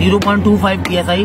0.25 PSI